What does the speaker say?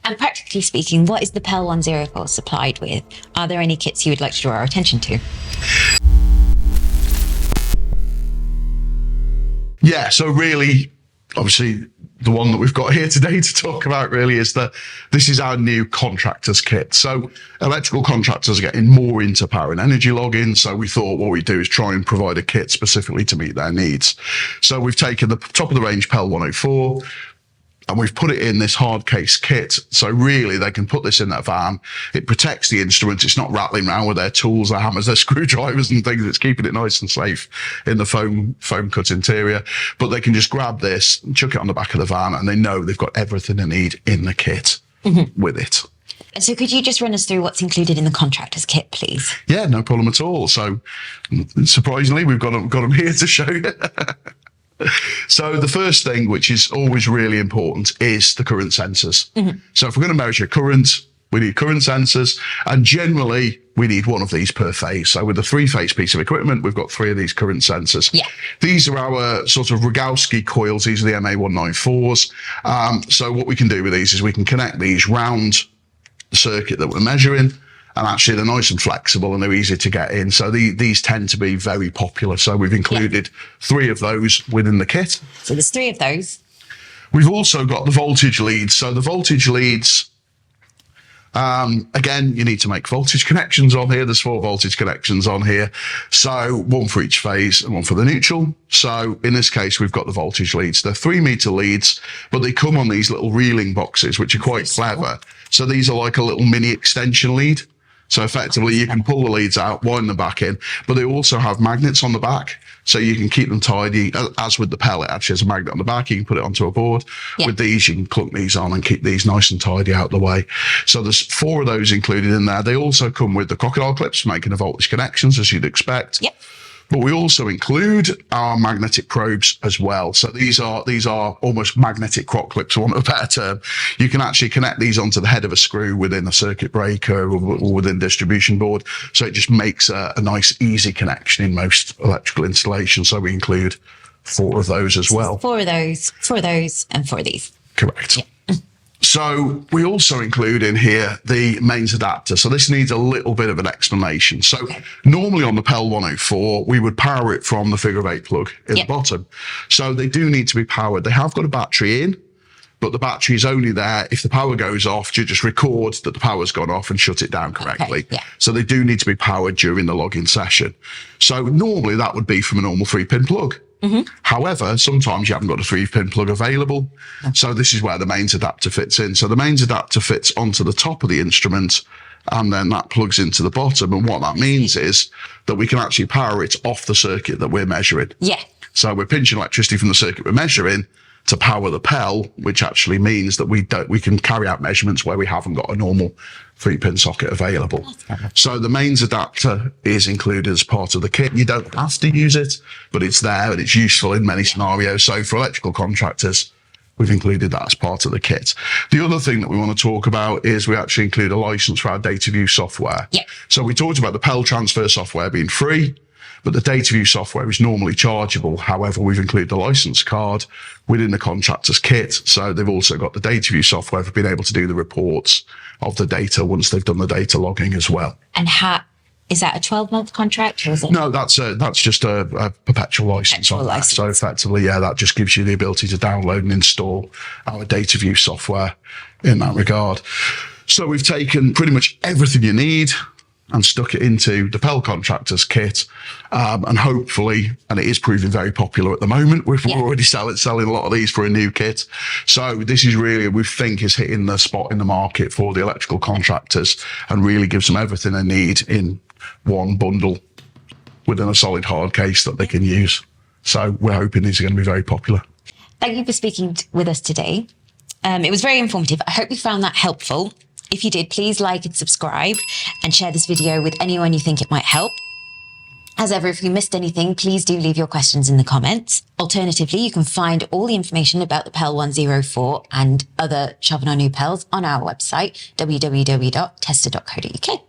And practically speaking, what is the PEL104 supplied with? Are there any kits you would like to draw our attention to? Yeah, so really, obviously, the one that we've got here today to talk about really is this is our new Contractors Kit. So electrical contractors are getting more into power and energy logging. So we thought what we do is try and provide a kit specifically to meet their needs. So we've taken the top of the range PEL104, and we've put it in this hard case kit. So really they can put this in their van. It protects the instruments. It's not rattling around with their tools, their hammers, their screwdrivers and things. It's keeping it nice and safe in the foam cut interior. But they can just grab this, chuck it on the back of the van, and they know they've got everything they need in the kit with it. So could you just run us through what's included in the Contractors Kit, please? Yeah, no problem at all. So surprisingly, we've got them here to show you. So the first thing, which is always really important, is the current sensors. So if we're going to measure current, we need current sensors, and generally we need one of these per phase. So with a 3-phase piece of equipment, we've got 3 of these current sensors. Yeah. These are our sort of Rogowski coils. These are the MA194s. So what we can do with these is we can connect these round the circuit that we're measuring. And actually, they're nice and flexible and they're easy to get in. So these tend to be very popular. So we've included 3 of those within the kit. So there's 3 of those. We've also got the voltage leads. So the voltage leads, again, you need to make voltage connections on here. There's 4 voltage connections on here. So 1 for each phase and 1 for the neutral. So in this case, we've got the voltage leads. They're 3-meter leads, but they come on these little reeling boxes, which are quite clever. So these are like a little mini extension lead. So effectively, you can pull the leads out, wind them back in, but they also have magnets on the back, so you can keep them tidy. As with the PEL, it actually has a magnet on the back. You can put it onto a board. Yeah. With these, you can clunk these on and keep these nice and tidy out the way. So there's 4 of those included in there. They also come with the crocodile clips for making the voltage connections, as you'd expect. Yep. But we also include our magnetic probes as well. So these are almost magnetic croc clips, for want of a better term. You can actually connect these onto the head of a screw within a circuit breaker or within a distribution board. So it just makes a nice, easy connection in most electrical installations. So we include 4 of those as well. 4 of those, and 4 of these. Correct. Yeah. So we also include in here the mains adapter. So this needs a little bit of an explanation. So normally on the PEL104, we would power it from the figure of 8 plug in the bottom. So they do need to be powered. They have got a battery in, but the battery is only there if the power goes off. You just record that the power's gone off and shut it down correctly. So they do need to be powered during the login session. So normally that would be from a normal 3-pin plug. However, sometimes you haven't got a 3-pin plug available. So this is where the mains adapter fits in. So the mains adapter fits onto the top of the instrument, and then that plugs into the bottom. And what that means is that we can actually power it off the circuit that we're measuring. Yeah. So we're pinching electricity from the circuit we're measuring to power the PEL, which actually means that we can carry out measurements where we haven't got a normal 3-pin socket available. So the mains adapter is included as part of the kit. You don't have to use it, but it's there and it's useful in many scenarios. So for electrical contractors, we've included that as part of the kit. The other thing that we want to talk about is we actually include a license for our data view software. Yeah. So we talked about the PEL transfer software being free, but the data view software is normally chargeable. However, we've included the license card within the Contractors Kit. So they've also got the data view software for being able to do the reports of the data once they've done the data logging as well. And is that a 12-month contract? Or is it? No, that's just a perpetual license on that. So effectively, that just gives you the ability to download and install our data view software in that regard. So we've taken pretty much everything you need and stuck it into the PEL Contractors Kit. And hopefully, and it is proving very popular at the moment, we're already selling a lot of these for a new kit. So this is really, we think, is hitting the spot in the market for the electrical contractors and really gives them everything they need in one bundle within a solid hard case that they can use. So we're hoping these are going to be very popular. Thank you for speaking with us today. It was very informative. I hope you found that helpful. If you did, please like and subscribe and share this video with anyone you think it might help. As ever, if you missed anything, please do leave your questions in the comments. Alternatively, you can find all the information about the PEL104 and other Chauvin Arnoux PELs on our website, www.tester.co.uk.